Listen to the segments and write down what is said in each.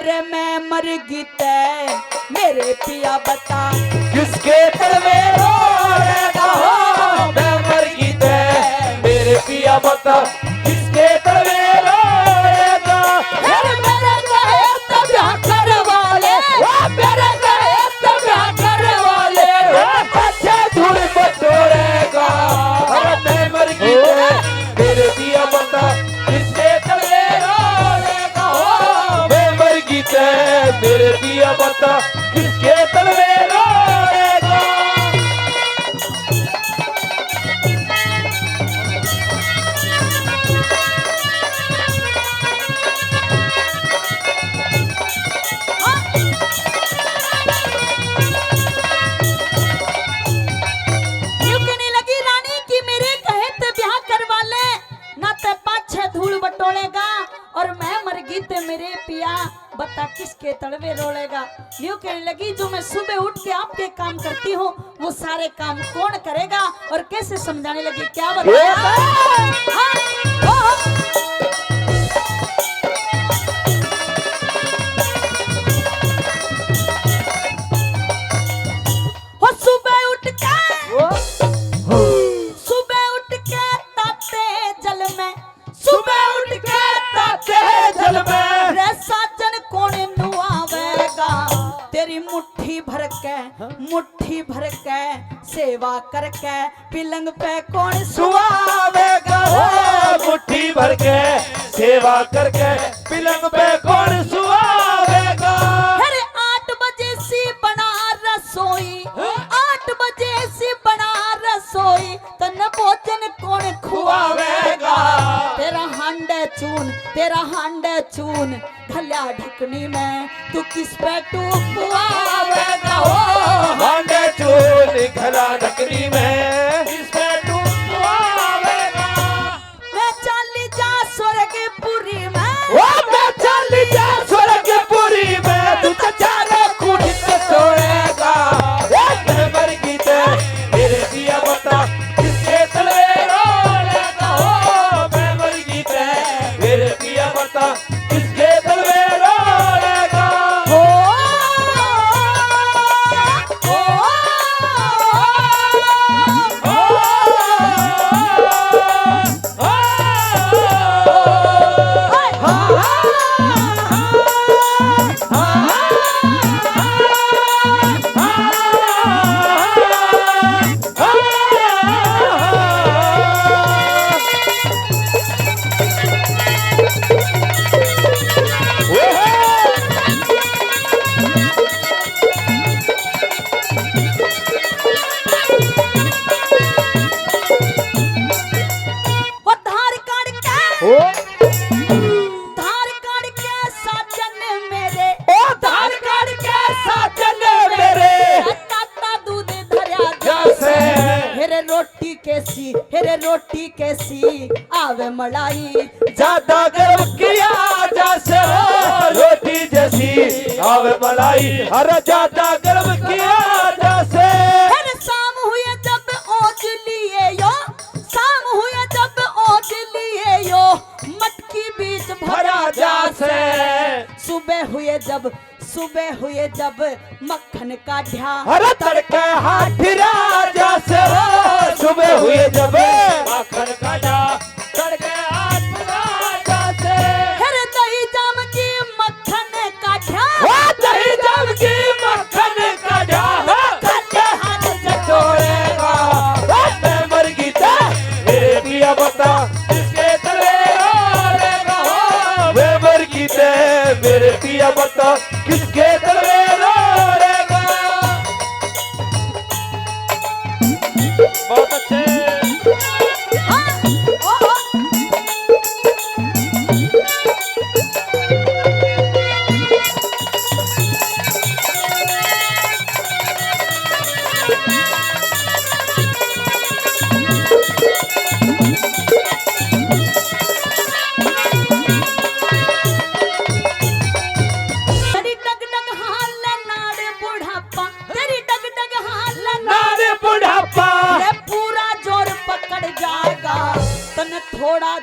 रे मैं मर गीते मेरे पिया बता किसके तलवे रोएगा हो मैं मर गीते मेरे पिया बता किसके तलवे रोएगा मेरे कहे तो ब्याह करवा ले मेरे कहे तो ब्याह करवा ले बच्चे धूल बटोरेगा अरे मैं मर गीते मेरे पिया बता किसके तलवे रोएगा हो मैं मर गीते मेरे पिया बता किसके तलवे रोएगा यूं कहने लगी रानी कि मेरे कहे ते ब्याह करवा ले ना ते पाछे धूल बटोलेगा और मैं मर गई ते मेरे पिया बता किसके तड़वे रोलेगा। यूं कहने लगी जो मैं सुबह उठ के आपके काम करती हूँ वो सारे काम कौन करेगा और कैसे समझाने लगी क्या बताया हाँ, सुबह उठ के ताते जल में सुबह उठ के ताते जल में रे साजन कौन नुआवेगा तेरी मुट्ठी भर के सेवा करके पिलंग पे कौन सुआवेगा मुट्ठी भर के सेवा करके पिलंग पे कौन सुआवेगा अरे 8 बजे सी बना रसोई 8 बजे सी बना रसोई तन भोजन कौन खुआवेगा तेरा हांडे चून भल्या ढकनी में तू किस पे टूपुआवेगा हो हांडे चून घला ढकनी में किस पे टूपुआवेगा मैं चली जा स्वर्गपुरी में मैं चली जा स्वर्गपुरी में तू तो चारों कुटित सोएगा मैं मर गीते मेरे पिया बता किसके तलवे रोएगा हो मैं मर गीते मेरे पिया बता किसके तलवे रोएगा धार काट के साजन मेरे धार काट के साजन मेरे ताता दूध धरिया जैसे हेरे रोटी कैसी आवे मलाई ज्यादा गर्म किया जैसे रोटी जैसी आवे मलाई अरे ज्यादा गर्म किया जैसे शाम हुए जब ओज लिए यो शाम हुए जब ओज लिए यो मटकी बीच भरा जैसे सुबह हुए जब मक्खन का ढ्या अरे तड़के हाथिरा जैसे सुबह हुए जब मक्खन का ढ्या तड़के हाथिरा जैसे हेरे दही जाम की मक्खन का ढ्या दही जाम की मक्खन का ढ्या करके हाथ चटोरेगा मैं मर गीता मेरे पिया बता किसके तलवे रोएगा हो मैं मर गीते मेरे पिया बता किसके तलवे रोएगा बहुत अच्छे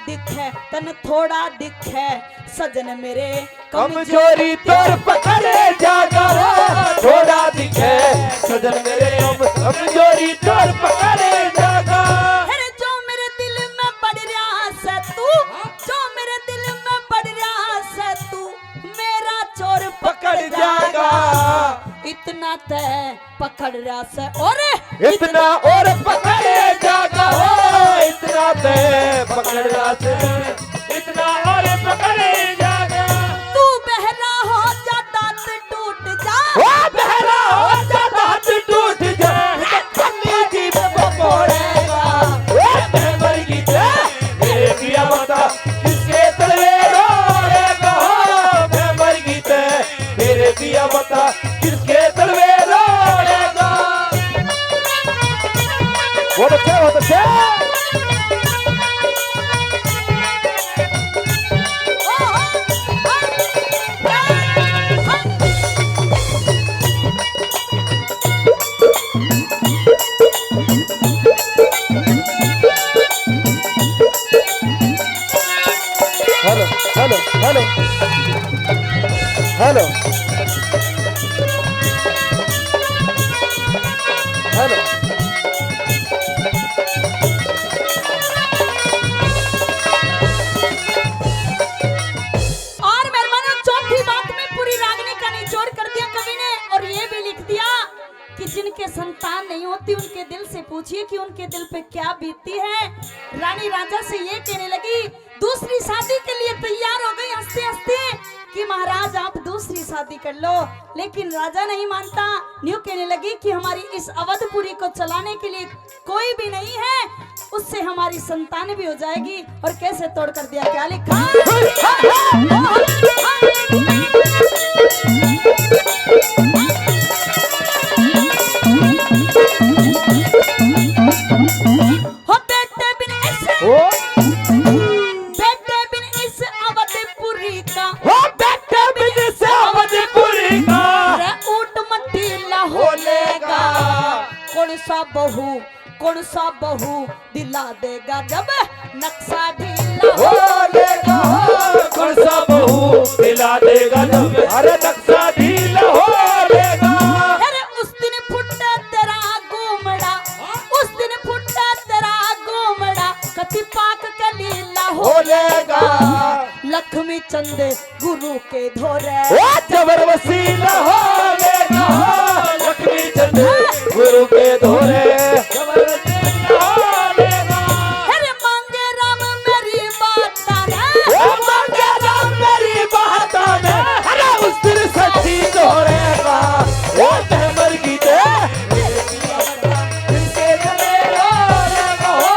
दिखे तन थोड़ा दिखे सजन मेरे कमजोरी तोर पकड़े जागा थोड़ा दिखे सजन मेरे कमजोरी तोर पकड़े जागा अरे जो मेरे दिल में पड़ रहा से तू जो मेरे दिल में पड़ रहा से तू मेरा चोर पकड़ जागा इतना तय पकड़ रहा से और इतना और पकड़े जागा इतना ते पकड़ रहा से इतना और पकड़े जागा तू बहरा हो जा दांत टूट जा वो बहरा हो जा दांत टूट जा कन्नी जी पकोड़ेगा वो बहर की ते मेरे पिया बता किसके तलवे रोएगा बहर की ते मेरे पिया बता किसके तलवे रोएगा वो बच्चे hello hello hello hello hello और मेहरबानों चौथी बात में पूरी रागनी का निचोड़ कर दिया कवि ने और ये भी लिख दिया कि जिनके संतान नहीं होती उनके दिल से पूछिए कि उनके दिल पे क्या बीतती है। रानी राजा से ये कहने लगी दूसरी शादी के लिए तैयार हो गई हंसते हंसते कि महाराज आप दूसरी शादी कर लो, लेकिन राजा नहीं मानता। न्यू कहने लगी कि हमारी इस अवधपुरी को चलाने के लिए कोई भी नहीं है, उससे हमारी संतान भी हो जाएगी। और कैसे तोड़ कर दिया, क्या लिखा हो बेटे बिन इस अवधपुरी का हो बेटे बिन से अवधपुरी का रे ऊट मटीला हो लेगा। कौन सा बहू दिला देगा जब नक्शा ढीला हो लेगा कौन सा बहू दिला देगा जब अरे नक्शा ढीला हो लेगा। अरे उस दिन फुटा तेरा घूमड़ा, उस दिन फुटा तेरा घूमड़ा कति पाक के लीला हो लेगा। लक्ष्मी चंदे गुरु के धोरे जबर वसीला हो लेगा। लक्ष्मी चंद गुरु के धोरे जबर वसीला हो लेगा। अरे मांगे राम मेरी बात ओ मांगे राम मेरी बात में अरे उस दिन सच्ची धोरेगा। ओ तहमर की दे किसके तले रोलेगा हो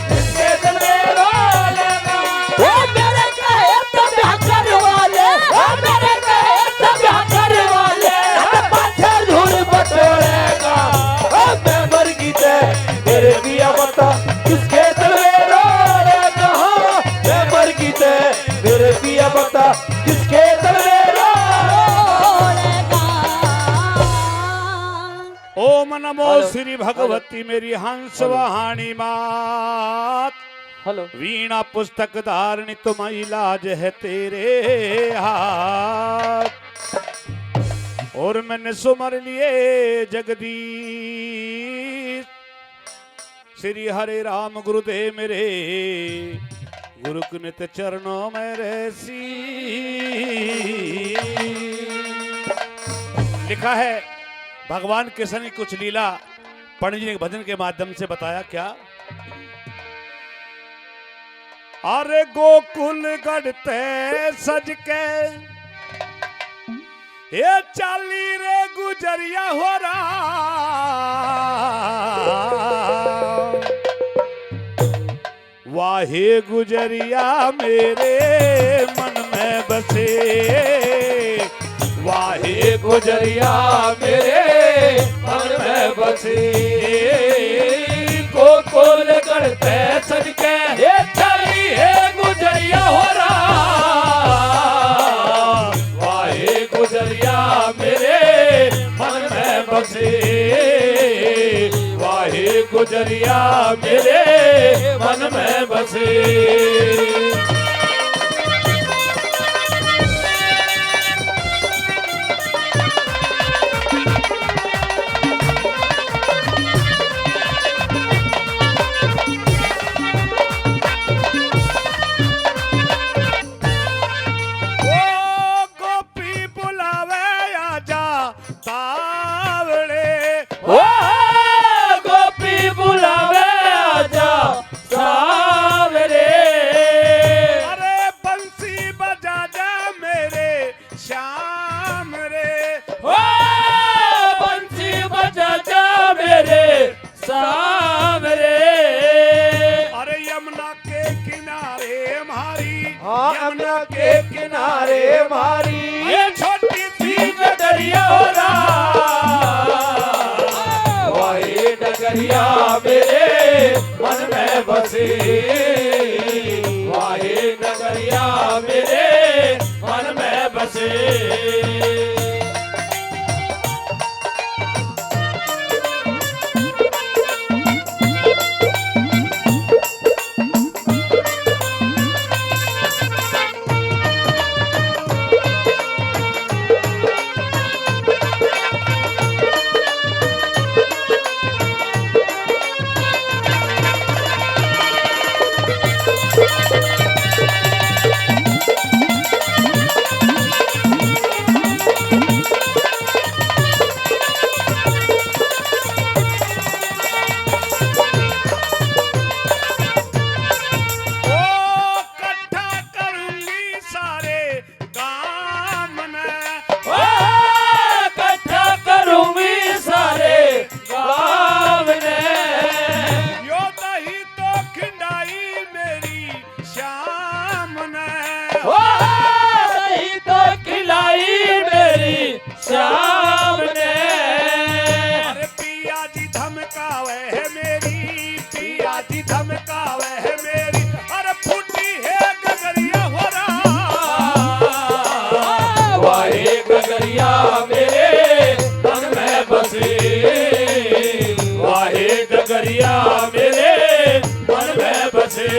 किसके तले रोलेगा। ओ मेरे कहे तो ब्याह करने वाले, ओ मेरे कहे तो ब्याह करने वाले पाछे धूल बटोरेगा। ओ तहमर की दे मेरे पिया बता किसके तले रोलेगा हो तहमर की दे मेरे पिया बता किसके तले ओम नमो श्री भगवती मेरी हंस वाहनी मात। हेलो वीणा पुस्तक धारणी तुम इलाज है तेरे हाथ। और मैंने सुमर लिए जगदीश श्री हरे राम गुरुदेव मेरे गुरु नित चरणों में रहसी। लिखा है भगवान कृष्ण ने कुछ लीला पंडित जी ने भजन के माध्यम से बताया। क्या? अरे गोकुल गढ़ते सज के ये चाली रे गुजरिया हो रहा। वाहे गुजरिया मेरे मन में बसे। वाहे गुजरिया मेरे मन में बसे। गोकुल गढ़ते सज के ये चली है गुजरिया हो रहा। वाहे गुजरिया मेरे मन में बसे। वाहे गुजरिया मेरे मन में बसे। यमुना के किनारे मारी ये छोटी सी डगरिया हो वाही डगरिया मेरे मन में बसी। वाही डगरिया मेरे मन में बसी। श्याम ने अरे पिया जी धमकावे है मेरी, पिया जी धमकावे है मेरी, अरे फूटी है गगरिया हो रहा। वाहे गगरिया मेरे मन में बसी। वाहे गगरिया मेरे मन में बसी।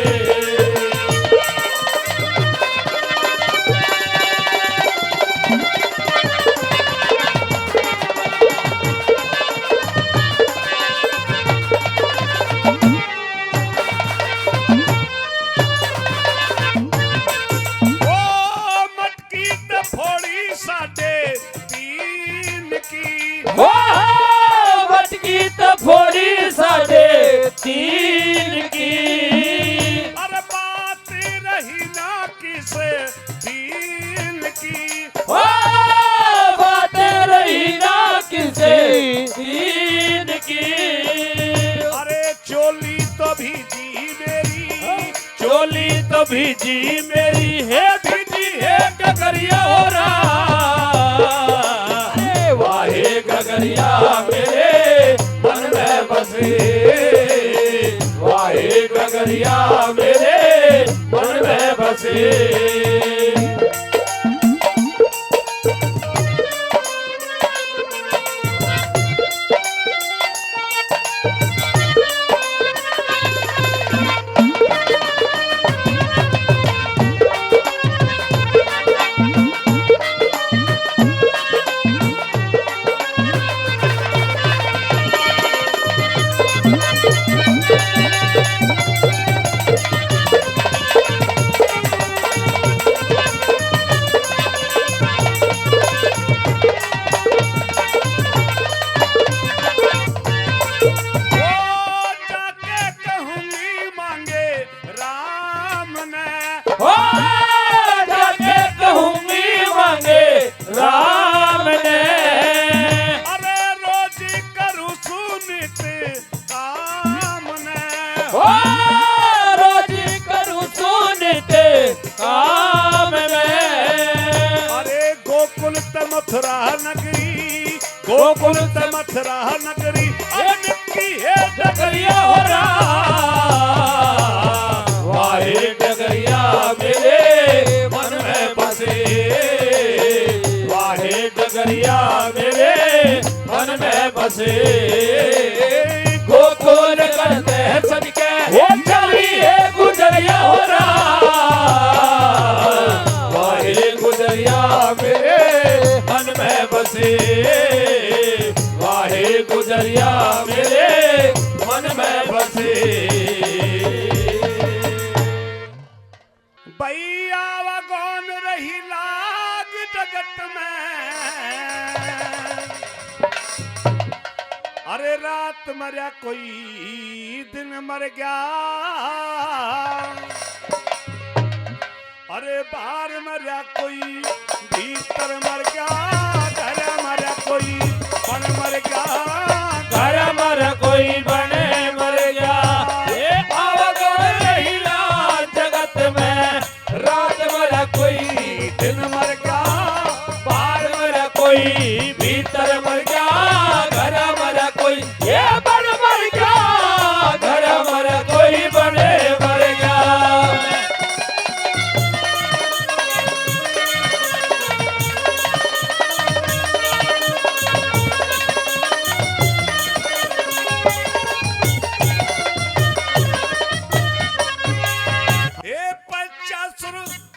फोड़ी साढ़े तीन की अरे बात रही ना किस दीन की। बात रही ना किसे दीन की। अरे चोली तो भीजी मेरी, चोली तो भीजी मेरी है, भीजी है गगरिया हो रहा। वाहे गगरिया मेरे मन में बसी। वाहे गगरिया मेरे मन में बसी। जाके कहूंगी मांगे राम ने। अरे रोज करूं सुनित काम ने। रोज करूं सुनित काम में। अरे गोकुल त मथुरा नगरी, गोकुल त मथुरा नगरी, अब निकी है डगरिया हो रहा। वाहे डगरिया मेरे मन में बसे। वाहे डगरिया मेरे मन में बसे। गोकुल करते हैं सज के गुजरिया मेरे मन में बसे। भैया कौन रही लाग जगत में, अरे रात मरा कोई दिन मर गया, अरे बाहर मरा कोई भीतर मर गया, घर मरा कोई बन मर गया, घर मर कोई बने मर गया। ये आवागमन रही लाज जगत में, रात मरा कोई दिन मर गया, बाहर मरा कोई भीतर मर गया, घर मरा कोई ये बन मर गया, घर मरा कोई बने मर गया।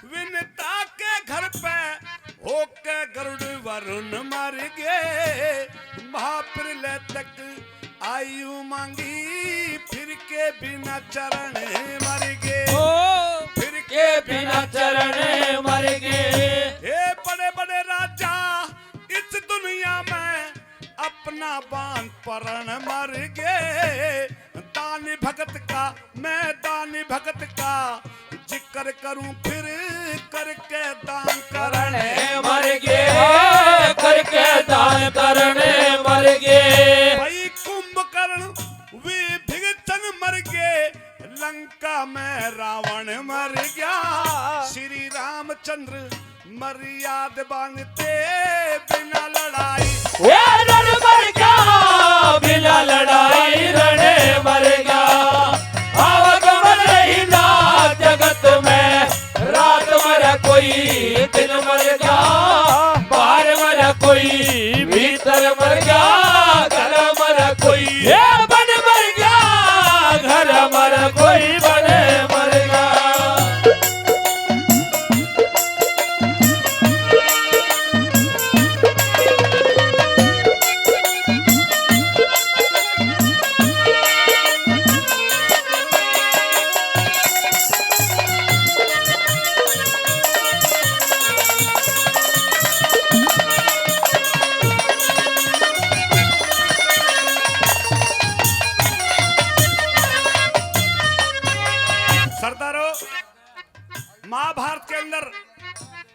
विनता के घर पे होके गरुड़ वरुण मर गए, महाप्रलय तक आयु मांगी, फिर के बिना चरण मर गए, फिर के बिना चरण मर गए। हे बड़े बड़े राजा इस दुनिया में अपना बांध परण मर गए, दानी भगत का मैं दानी भगत का जिक्र करूं फिर करके दान करने मर गए, करके दान करने मर गए। भाई कुंभकर्ण विभीषण मर गए, लंका में रावण मर गया, श्री रामचंद्र मर्याद बांधते बिना लड़ाई, रण मर गया बिना लड़ाई, रणे मर गया। आवागमन रही लाज जगत में, रात मरा कोई दिन मर गया, बाहर मरा कोई भीतर मर गया, घर मरा कोई ये बन मर गया, घर मरा कोई बने मर गया। सरदारों, महाभारत के अंदर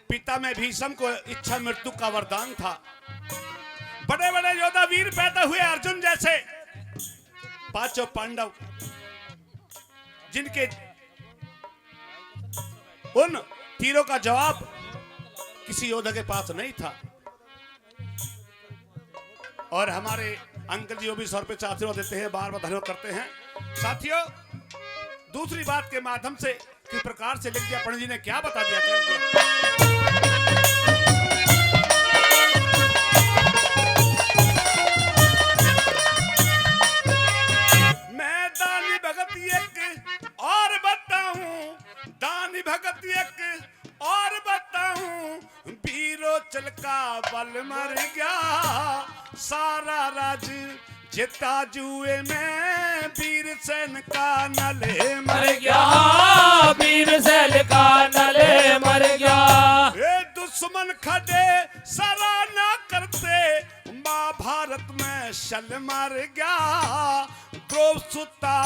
पिता में भीष्म को इच्छा मृत्यु का वरदान था। बड़े बड़े योद्धा वीर पैदा हुए अर्जुन जैसे, पांचों पांडव जिनके उन तीरों का जवाब किसी योद्धा के पास नहीं था। और हमारे अंकल जी वो भी 100 रुपये आशीर्वाद देते हैं, बार बार धन्यवाद करते हैं। साथियों, दूसरी बात के माध्यम से किस प्रकार से लिख दिया पंडित जी ने, क्या बता दिया, क्या दिया? मैं दानी भगत एक और बताऊं, दानी भगत एक और बताऊं, वीरो चल का बल मर गया, सारा राज जिता जुए में, वीर सेन का नले मर गया, वीर सेन का नले मर गया। ये दुश्मन खड़े सराहना करते, महाभारत में शल मर गया, द्रौपदी सुता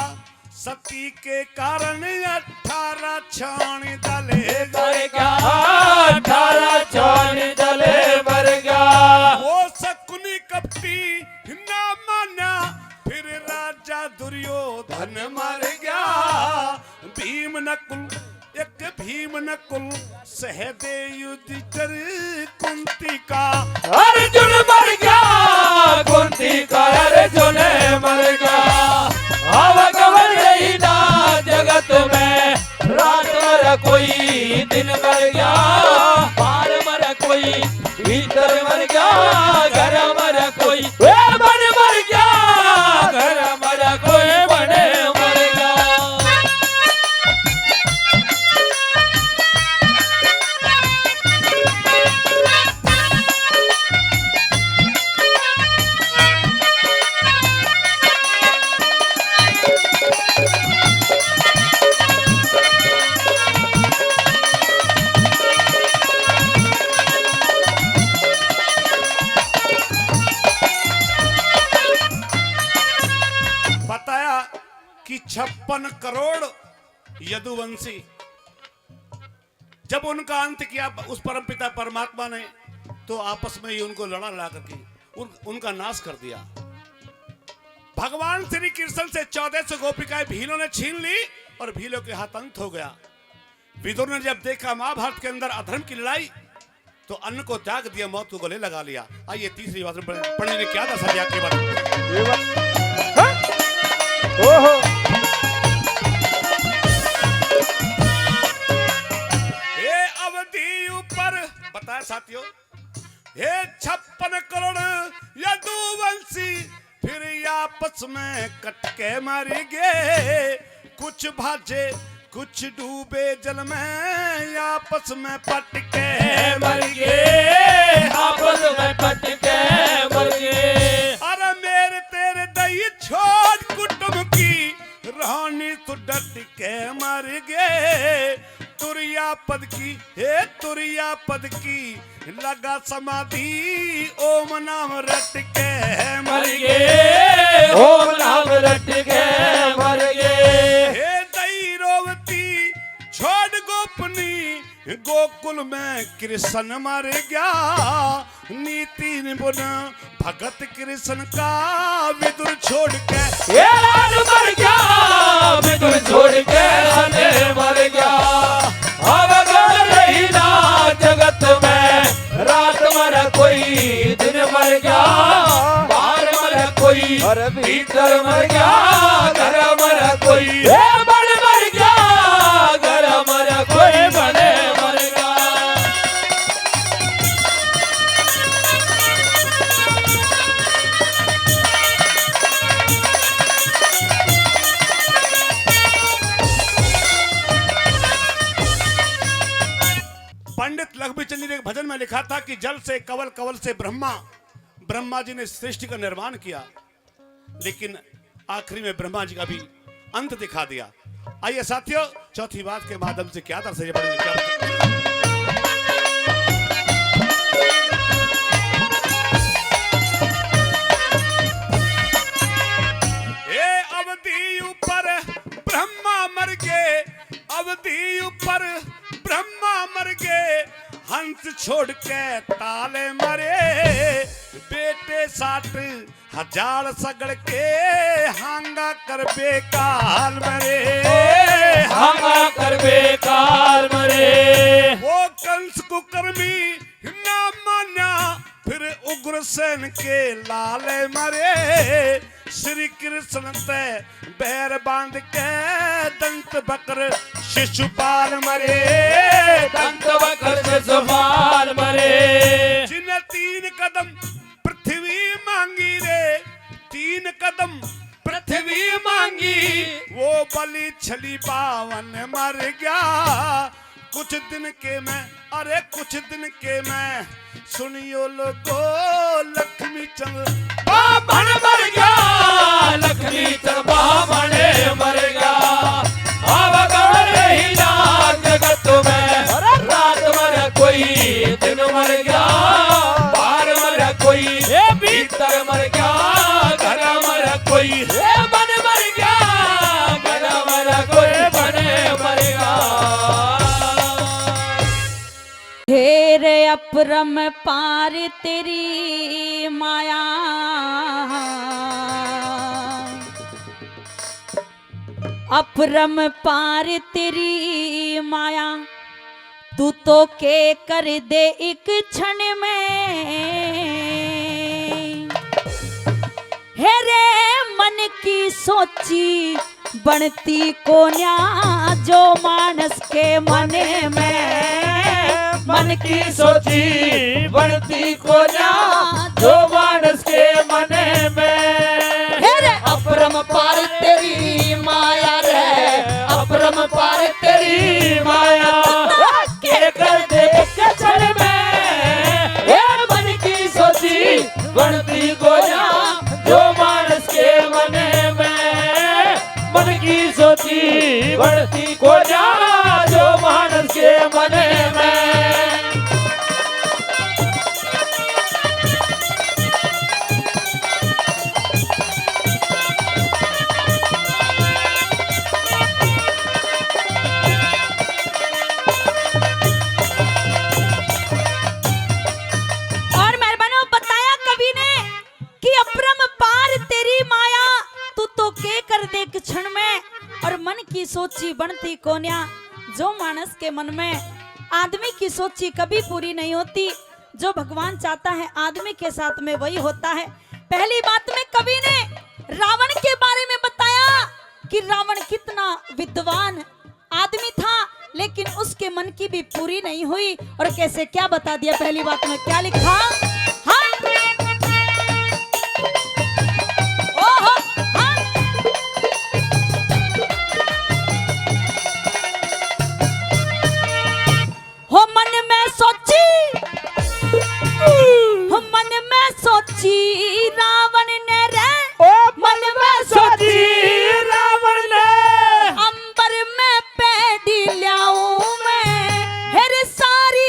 सती के कारण 18 छाण दले मर गया, 18 छाण दले मर गया। वो शकुनी कपटी ना माना, फिर राजा दुर्योधन मर गया, भीम नकुल एक भीम नकुल सहदेव युधिष्ठिर कुंती का, अर्जुन मर गया, कुंती का अर्जुन मर गया। आवागमन रही लाज जगत में, रात मरा कोई दिन मर गया, बाहर मरा कोई भीतर मर गया, घर मरा कोई बन मर गया, घर मरा कोई बने मर गया। कि 56 करोड़ यदुवंशी, जब उनका अंत किया उस परमपिता परमात्मा ने, तो आपस में ही उनको लड़ा ला करके उनका नाश कर दिया। भगवान श्री कृष्ण से 1400 गोपिकाएं भीलों ने छीन ली और भीलों के हाथ अंत हो गया। विदुर ने जब देखा महाभारत के अंदर अधर्म की लड़ाई, तो अन्न को त्याग दिया, मौत को गले लगा लिया। आइए तीसरी बात पंडित ने क्या दर्शा दिया के बाद। ये अवधि ऊपर बताया साथियों, ये 56 करोड़ यदुवंशी फिर आपस में कट के मर गए। कुछ भाजे कुछ डूबे जल में, आपस में पट के मर गए, आपस में पट के मर गए। अरे मेरे तेरे दही छोड़ कुटुंब की रानी तो डट के मर गए। तुरिया पद की, हे तुरिया पद की लगा समाधि, ओम नाम रट के मर गए, ओम नाम रट के मर गए। हे दई रोवती छोड़ गोपनी, गोकुल में कृष्ण मर गया। नीति निपुण भगत कृष्ण का विदुर छोड़ के ये राज मर गया, विदुर छोड़ के हने मर गया। अब अगर रही ना जगत में, रात मर कोई दिन मर गया। बाहर मर कोई भीतर मर गया, घर मर कोई बन मर गया, घर मर कोई बने मर गया। पंडित लघुचंद जी ने एक भजन में लिखा था कि जल से कवल, कवल से ब्रह्मा जी ने सृष्टि का निर्माण किया, लेकिन आखिरी में ब्रह्मा जी का भी अंत दिखा दिया। आइए साथियों, चौथी बात के माध्यम से क्या दर्शाया पड़ेगा, क्या अवधि ऊपर ब्रह्मा मर गए, अवधि ऊपर ब्रह्मा मर गए। हंस छोड़ के ताले मरे, बेटे 60,000 सगड़ के हांगा कर बेकार मरे, हांगा कर बेकार मरे। वो कंस कुकर्मी ना मान्या, फिर उग्रसेन के लाले मरे। श्री कृष्ण ते बैर बांध के दंत बकर शिशुपाल मरे, दंत बकर शिशुपाल मरे। जिन्हें 3 कदम पृथ्वी मांगी रे, 3 कदम पृथ्वी मांगी, वो बलि छली 52 मर गया। कुछ दिन के मैं, अरे कुछ दिन के मैं, सुनियो लोगो लक्ष्मी चंद बामण मर गया, लक्ष्मी चंद बामण मर गया। अब अगर ही ना जगत में, रात मर कोई दिन मर गया। बाहर मर कोई भीतर मर गया, घर मर कोई बन मर गया, घर मर कोई बने मर गया। हेरे अपरम पार तेरी माया, अपरम पार तेरी माया, तू तो के कर दे एक क्षण में। हेरे मन की सोची बनती को न्या, जो मानस के मने में। मन की सोची बनती को ना, जो मानस के मने में। अपरम पार तेरी माया रे, अपरम पार तेरी माया, के कर दे क्षण में। ये मन की सोची बनती को ना, जो मानस के मने में। मन की सोची बनती को ना, जो मानस के मने में। की सोची बनती कोन्या। जो मानस के मन में आदमी की सोची कभी पूरी नहीं होती। जो भगवान चाहता है आदमी के साथ में वही होता है। पहली बात में कवि ने रावण के बारे में बताया कि रावण कितना विद्वान आदमी था, लेकिन उसके मन की भी पूरी नहीं हुई। और कैसे क्या बता दिया, पहली बात में क्या लिखा, हाँ ओहो हाँ हो मन में सोची, हो मन में सोची रावण ने रे, ओ मन में सोची रावण ने, अंबर में पैडी ल्याऊं मैं, हेरे सारी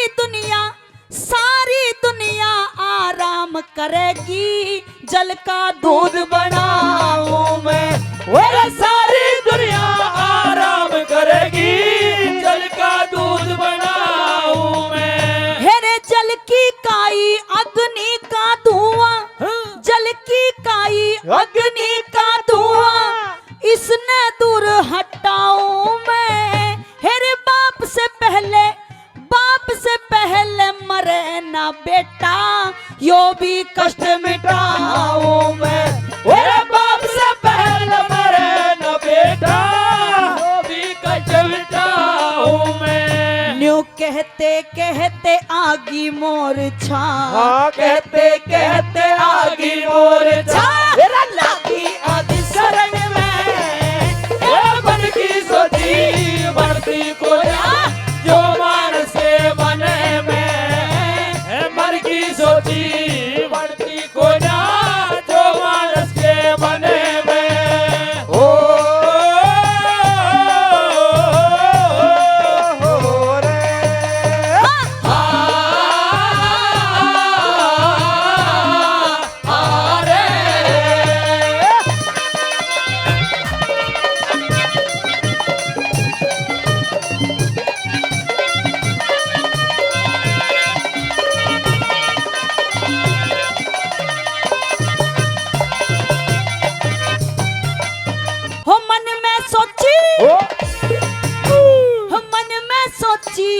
दुनिया आराम करेगी, जल का दूध बनाऊं मैं। वो सारी दुनिया आराम करेगी, जल का दूध बनाऊं मैं। हेरे जल की काई अग्नि का धुआं, जल की काई अग्नि का धुआं, इसने दूर हटाऊं मैं। हेरे बाप से पहले मरे ना बेटा, यो भी कष्ट मिटाऊं मैं। मेरे बाप से पहले मरे न बेटा, वो भी कष्ट मिटाऊं मैं। न्यू कहते कहते आगी मोर छा, हाँ कहते कहते आगी मोर छा, मेरा लागी आदि शरण में। ये मन की सोची बढ़ती को जा, जो मानस के मन में। है मन की सोची बढ़ती को जा, जो मानस के मन में। हो रे हो मन में सोची, ओ हो मन में सोची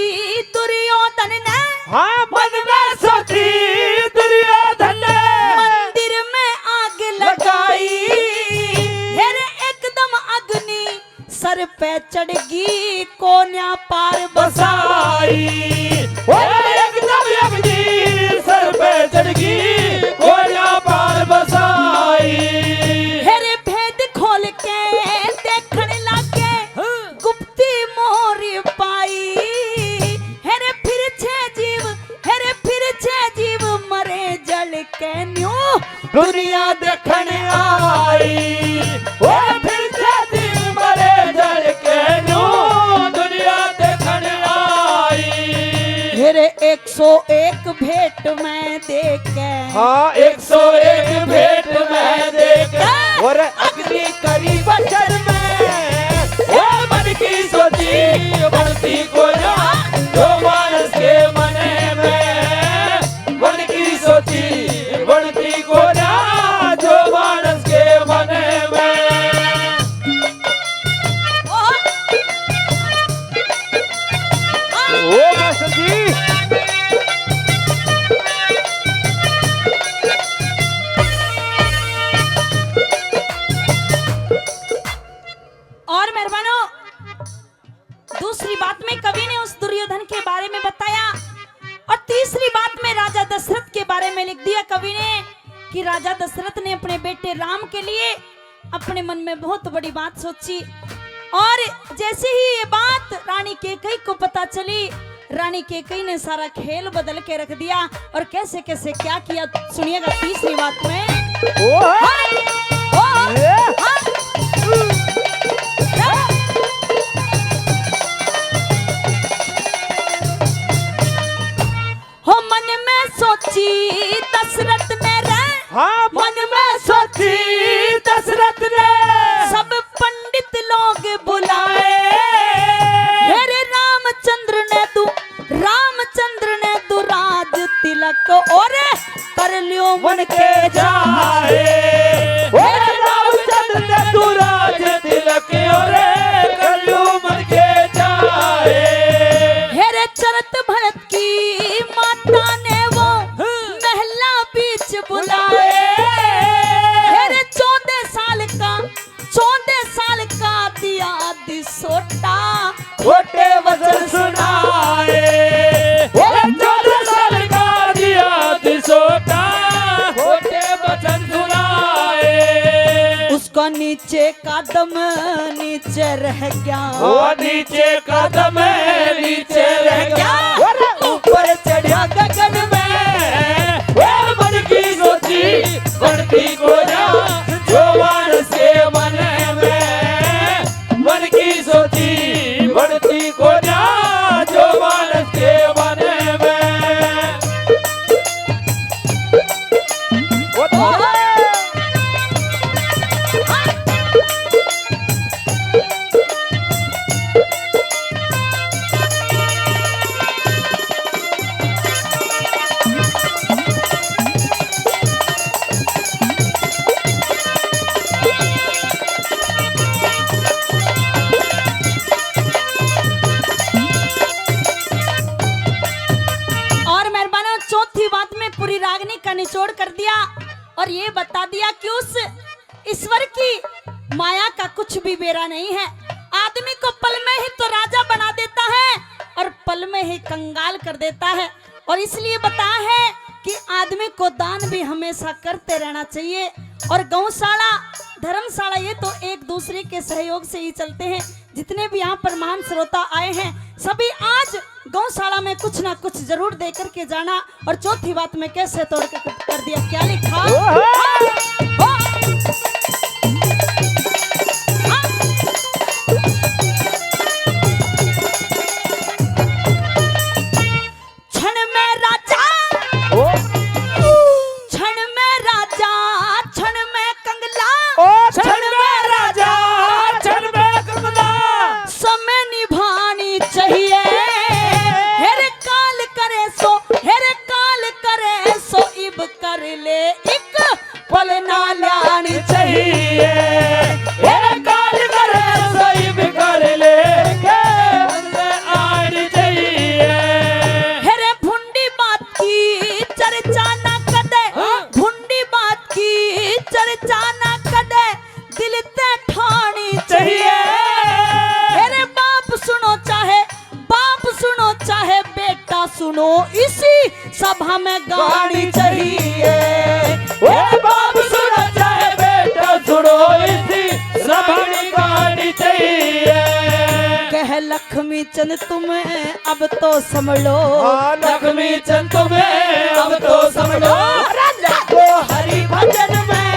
दुर्योधन ने, हाँ मन में सोची दुर्योधन ने, मंदिर में आग लगाई। हेरे एकदम अग्नि सर पे चढ़गी, कोन्या पार बसाई। वो एकदम अग्नि सर पे चढ़गी, कोन्या पार बसाई। हेरे भेद खोल के देखने लगे, गुप्ती मोरी पाई। हेरे फिर छह जीव मरे जल के न्यू, दुनिया देखने आई। वो फिर से दिल मरे जल के न्यू, दुनिया देखने आई। हेरे 101 भेंट में देखे, हाँ 101 भेंट में देखे, और अग्नि करी बचन में। वो मन की सोची बढ़ती को जा, जो मानस के मन में। मन की सोची बढ़ती को जा, जो मानस के मन में। ओ मास्टर जी और मेहरबानों, दूसरी बात में कवि ने उस दुर्योधन के बारे में बताया, और तीसरी बात में राजा दशरथ के बारे में लिख दिया कवि ने कि राजा दशरथ ने अपने बेटे राम के लिए अपने मन में बहुत बड़ी बात सोची। और जैसे ही ये बात रानी कैकेयी को पता चली, रानी कैकेयी ने सारा खेल बदल के रख दिया। और कैसे कैसे क्या किया सुनिएगा तीसरी बात में। हो मन में सोची दशरथ ने रे, हाँ मन में सोची दशरथ ने, सब पंडित लोग बुलाए। मेरे रामचंद्र ने दुराज तिलक और कर लियो मन के जाए। नीचे कदम नीचे रह गया, ओ नीचे कदम नीचे रह गया, ऊपर चढ़ा गगन में, मन की सोची बढ़ती को जा जो मानस के मन में, मन की सोची बढ़ती को जा जो मानस के मन में। निचोड़ कर दिया और ये बता दिया कि उस ईश्वर की माया का कुछ भी बेरा नहीं है। आदमी को पल में ही तो राजा बना देता है और पल में ही कंगाल कर देता है। और इसलिए बताया है कि आदमी को दान भी हमेशा करते रहना चाहिए। और गौशाला धर्मशाला ये तो एक दूसरे के सहयोग से ही चलते हैं। जितने भी यहाँ पर महान श्रोता आए हैं सभी आज गौशाला में कुछ ना कुछ जरूर दे करके जाना। और चौथी बात में कैसे तोड़ कर दिया, क्या लिखा, क्षण में राजा, क्षण में राजा, क्षण में कंगला, क्षण में राजा, क्षण में कंगला, समय निभानी चाहिए। हेरे काल करे सो, हेरे काल करे सो, इब कर ले एक पल ना लानी चाहिए। हेरे काल करे सो, इब कर ले आनी चाहिए। हेरे भुंडी बात की चर्चा ना कदे, भुंडी बात की चर्चा ना कदे, दिल ते ठानी चाहिए। हेरे बाप सुनो चाहे, बाप सुनो चाहे बेटा सुनो, इसी सभा में गानी चाहिए। ओ बाप सुनो चाहे बेटा सुनो, इसी सभा में गानी चाहिए। कह लक्ष्मी चंद तुम्हें अब तो संभलो, लक्ष्मी चंद तुम्हें अब तो समझो, लगो हरि भजन में,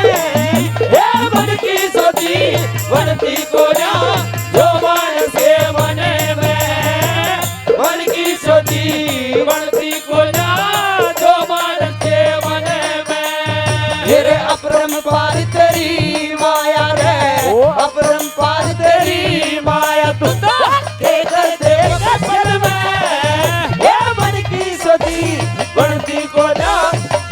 ये मन की सोची बढ़ती को जा जो मानस के मन में, मन की सोची बढ़ती को जा जो मानस के मन में। तेरे अपरंपार तेरी माया रे, अपरंपार तेरी माया तू तो कर दे गगन में, ये मन की सोची बढ़ती को जा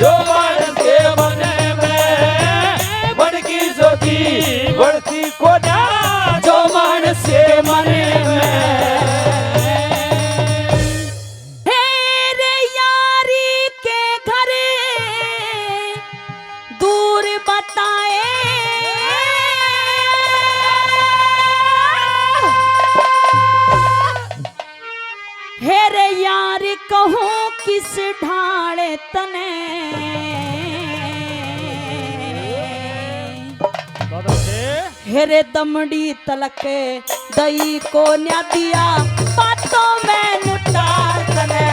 जो मानस के मन में, मन की सोची बढ़ती को जा जो मानस के मन में। हेरे यारी के घर दूर बताए, हेरे यार कहूँ किस ढाले तने, हेरे दमड़ी तलक दई को न्या दिया, बातों में नुटार तने,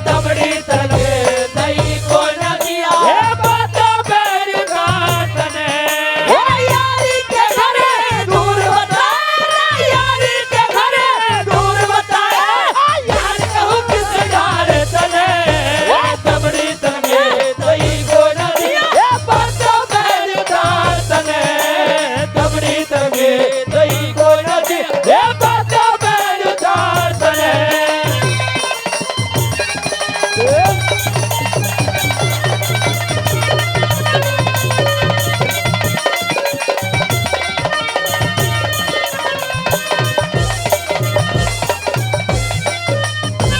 दमड़ी तलके दही को न दिया, बातों में नुटार तने। यारी के घर दूर बताए, यारी के घर दूर बताए, यार कहूँ किस ढाले तने, दमड़ी तलके दही को न दिया, बातों में नुटार तने, दमड़ी तलके दही को न दिया, बातों में नुटार तने।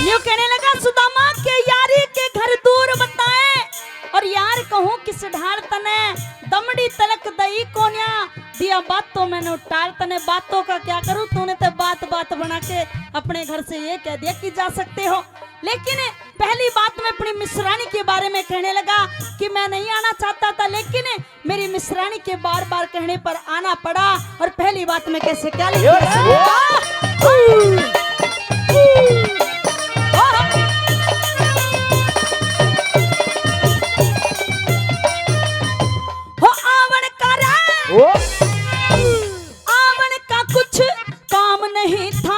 यूं कहने लगा सुदामा के यारी के घर दूर बताए, और यार कहूँ किस ढाल तने, दमड़ी तलक दई कोन्या दिया, बातों मैंने उटार तने। बातों का क्या करूँ, तूने तो बात बात बना के अपने घर से ये कह दिया कि जा सकते हो। लेकिन पहली बात मैं अपनी मिस्रानी के बारे में कहने लगा कि मैं नहीं आना चाहता था, लेकिन मेरी मिस्रानी के बार बार कहने पर आना पड़ा। और पहली बात मैं कैसे क्या लिखी हो आवन का रे, आवन का कुछ काम नहीं था,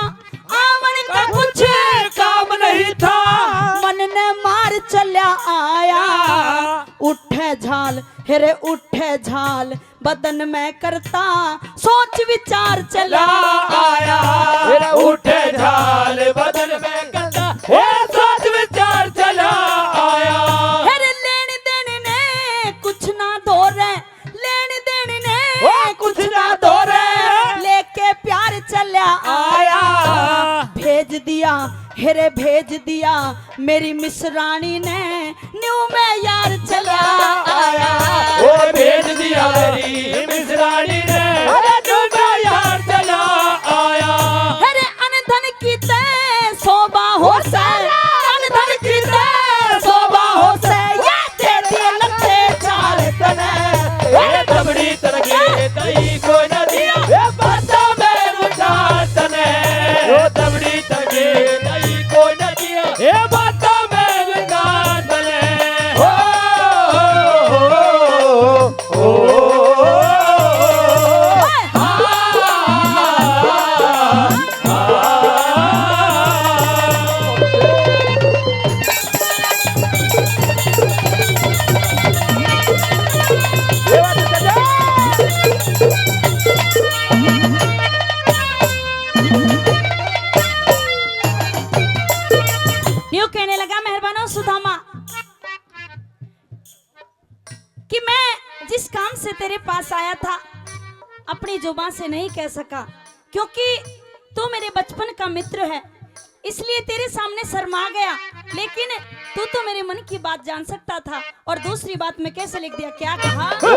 आवन का कुछ काम नहीं था, मन ने मार चल्या आया। उठे झाल हेरे उठे झाल बदन में करता सोच विचार चला आया। मेरा उठे झाल बदन में करता सोच विचार चला आया। हेरे लेन देन ने कुछ ना दौरे, लेन देन ने कुछ ना दौरे, लेके प्यार चल्या आया। भेज दिया हेरे भेज दिया मेरी मिसरानी ने, न्यू में यार चला आया। वो भेज दिया मेरी मिसरानी ने, न्यू में यार चला आया। हेरे अनधन की ते शोभा हो से, अनधन की ते शोभा हो से, ये तेरे लत्ते चार तने, ये दबड़ी तरगे कहीं को न दिया, ये बाता में उठा तने, ये दबड़ी तरगे कहीं को न दिया, ये बाता में उठा तने। न्यू कहने लगा मेहरबानो सुदामा कि मैं जिस काम से तेरे पास आया था अपनी जुबान से नहीं कह सका, क्योंकि तू मेरे बचपन का मित्र है, इसलिए तेरे सामने शर्मा गया। लेकिन तू तो मेरे मन की बात जान सकता था। और दूसरी बात मैं कैसे लिख दिया, क्या कहा हो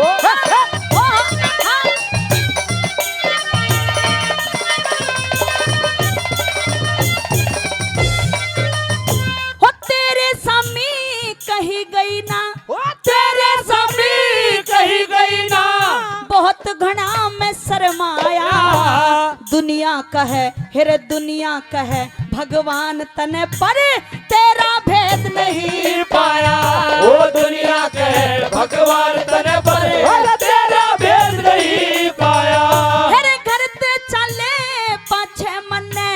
तेरे सामने कही गई ना, तेरे सामने कहीं गई ना, बहुत घना में शर्माया। दुनिया कहे हेरे दुनिया कहे भगवान तने पर तेरा भेद नहीं पाया। वो दुनिया कहे भगवान तने पर तेरा भेद नहीं पाया। हेरे घर ते चले पाछे मन्ने,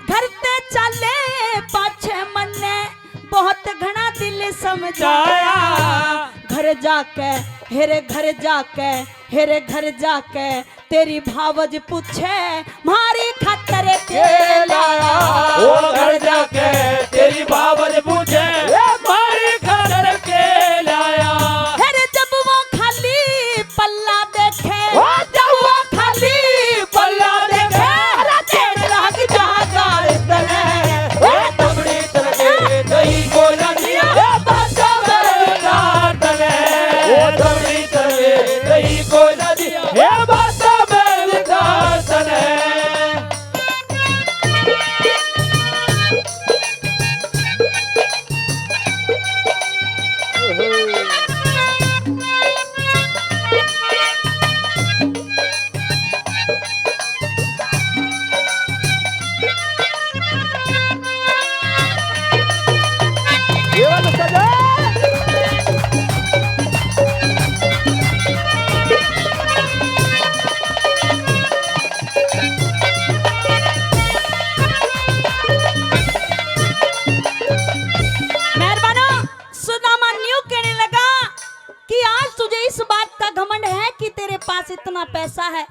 घर ते चले पाछे मन्ने, बहुत घना दिल समझाया। घर जाके हेरे घर जाके हेरे घर जाके तेरी भावज पूछे मारी खतर के लाया। वो घर जाके तेरी बाबज पूछे मारी खतर के लाया। हेरे जब वो खाली पल्ला देखे, जब वो खाली पल्ला देखे, तेरे लग जागा इतने, दबड़ी तरगे कहीं को न दिया, बादशाह में डांट ले। वो दबड़ी तरगे कहीं को न दिया, बादशाह में डांट ले। मेहरबानो सुदामा न्यू कहने लगा कि आज तुझे इस बात का घमंड है कि तेरे पास इतना पैसा है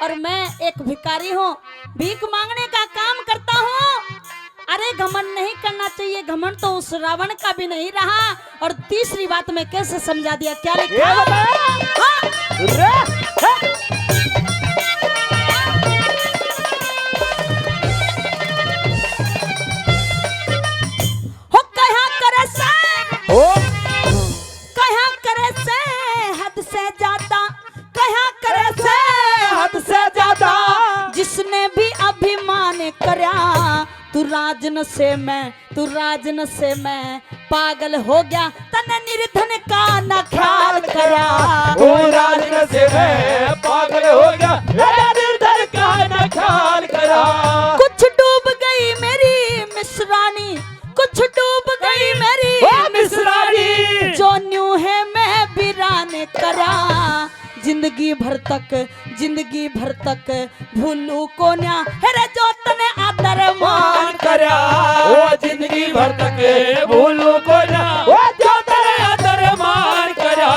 और मैं एक भिखारी हूँ, भीख मांगने का काम करता हूँ। अरे घमंड नहीं करना चाहिए, घमंड तो उस रावण का भी नहीं रहा। और तीसरी बात मैं कैसे समझा दिया, क्या लिखा हाँ? हो कहा करे से, कहा करे से हद से ज्यादा, कहा करे से हद से ज्यादा, जिसने भी अभिमान करया तू राजन से मैं, तू राजन से मैं पागल हो गया, तने निर्धन का न ख्याल करा। ओ राजन से मैं पागल हो गया, मेरा निर्धन का न ख्याल करा। कुछ डूब गई मेरी मिसरानी, कुछ डूब गई मेरी मिसरानी, जो न्यू है मैं वीरान करा। जिंदगी भर तक भूलू को न्या, हेरे जो तने आदर मान करा। ओ जिंदगी भर तक भूलू को ना, ओ जो तेरे आदर मान करा।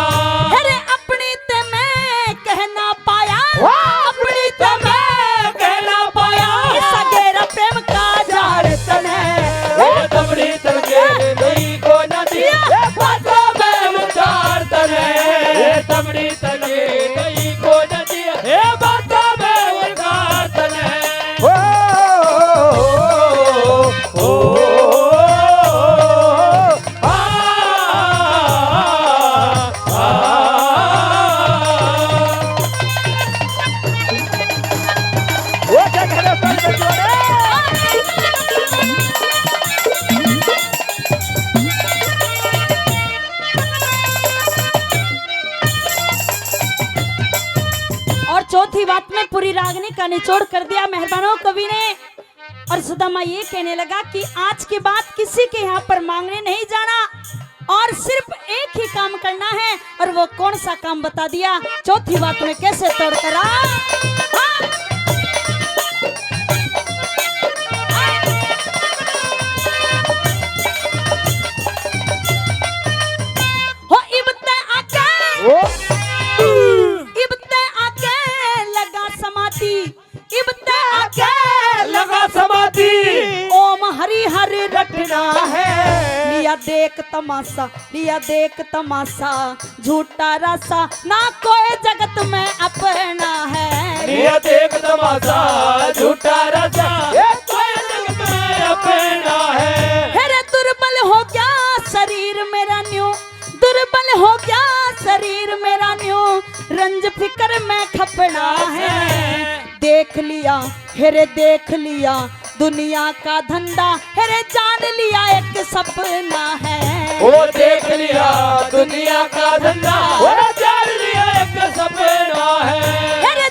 हेरे अपनी ते मैं कहना पाया, अपनी ते मैं कहना पाया, सगेरा प्रेम का जार तने। ओ तबड़ी तलके नहीं को न दिया, बातों में विचार तने। तबड़ी तलके नहीं को न दिया, बातों में विचार तने। और चौथी बात में पूरी रागनी का निचोड़ कर दिया मेहरबानों कवि ने। और सुदामा ये कहने लगा कि आज के बाद किसी के यहाँ पर मांगने नहीं जाना और सिर्फ एक ही काम करना है। और वो कौन सा काम बता दिया चौथी बात में कैसे तोड़ करा। हो इबते आके लगा समाधि, इबते आके लगा समाधि, ओम हरि हरि रटना है। लिया देख तमाशा झूठा रसा ना कोई जगत में अपना है। लिया देख तमाशा झूठा रसा, ये कोई जगत में अपना है। हेरे दुर्बल हो गया शरीर मेरा न्यू, दुर्बल हो गया शरीर मेरा न्यू, रंज फिक्र में खपना है। देख लिया दुनिया का धंधा, हेरे जान लिया एक सपना है। ओ देख लिया दुनिया का धंधा, ओ जान लिया एक सपना है। हेरे